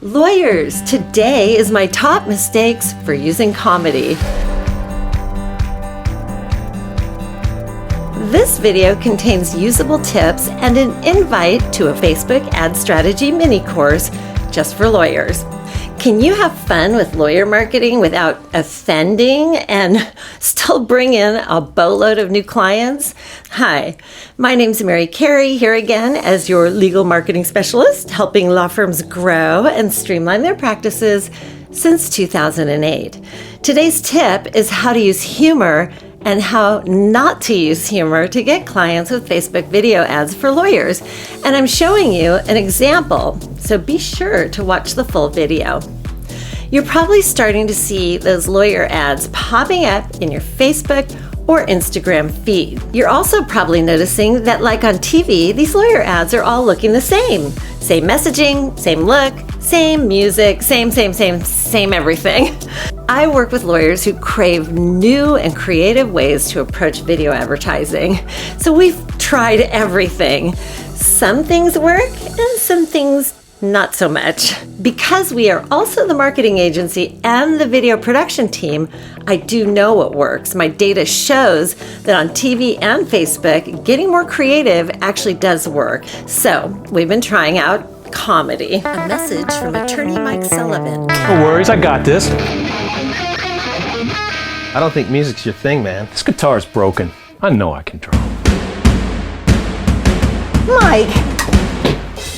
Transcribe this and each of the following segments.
Lawyers, today is my top mistakes for using comedy. This video contains usable tips and an invite to a Facebook ad strategy mini course just for lawyers. Can you have fun with lawyer marketing without offending and still bring in a boatload of new clients? Hi, my name's Mary Cary, here again as your legal marketing specialist, helping law firms grow and streamline their practices since 2008. Today's tip is how to use humor and how not to use humor to get clients with Facebook video ads for lawyers. And I'm showing you an example, so be sure to watch the full video. You're probably starting to see those lawyer ads popping up in your Facebook or Instagram feed. You're also probably noticing that, like on TV, these lawyer ads are all looking the same. Same messaging, same look, same music, same everything. I work with lawyers who crave new and creative ways to approach video advertising. So we've tried everything. Some things work and some things not so much. Because we are also the marketing agency and the video production team, I do know what works. My data shows that on TV and Facebook, getting more creative actually does work. So we've been trying out comedy. A message from attorney Mike Sullivan. No worries, I got this. I don't think music's your thing, man. This guitar's broken. I know I can draw.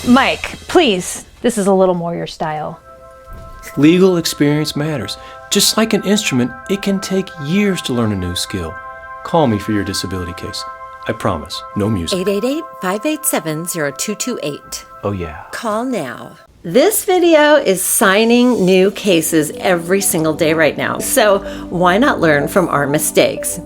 Mike, please. This is a little more your style. Legal experience matters. Just like an instrument, it can take years to learn a new skill. Call me for your disability case. I promise, no music. 888-587-0228. Oh yeah. Call now. This video is signing new cases every single day right now, so why not learn from our mistakes?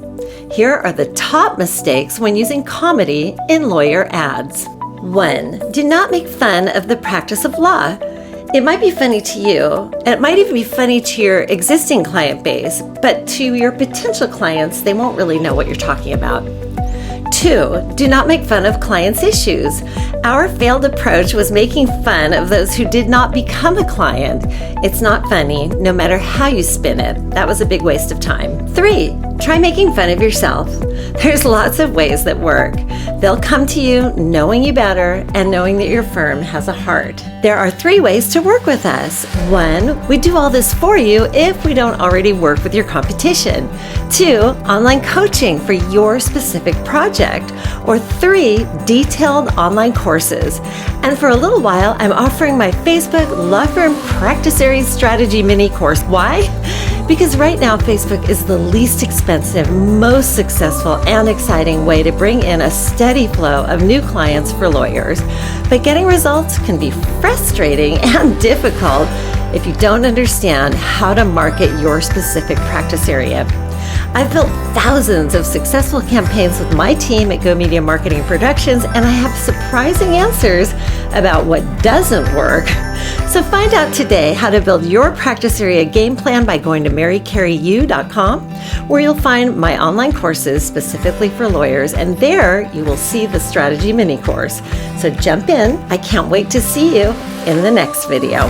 Here are the top mistakes when using comedy in lawyer ads. 1. Do not make fun of the practice of law. It might be funny to you, and it might even be funny to your existing client base, but to your potential clients, they won't really know what you're talking about. 2. Do not make fun of clients' issues. Our failed approach was making fun of those who did not become a client. It's not funny, no matter how you spin it. That was a big waste of time. 3. Try making fun of yourself. There's lots of ways that work. They'll come to you knowing you better and knowing that your firm has a heart. There are 3 ways to work with us. 1, we do all this for you if we don't already work with your competition. 2, online coaching for your specific project. Or 3, detailed online courses. And for a little while, I'm offering my Facebook Law Firm Practice Area Strategy mini course. Why? Because right now, Facebook is the least expensive, most successful, and exciting way to bring in a steady flow of new clients for lawyers. But getting results can be frustrating and difficult if you don't understand how to market your specific practice area. I've built thousands of successful campaigns with my team at GoMedia Marketing Productions, and I have surprising answers about what doesn't work. So find out today how to build your practice area game plan by going to marycaryu.com, where you'll find my online courses specifically for lawyers, and there you will see the strategy mini course. So jump in. I can't wait to see you in the next video.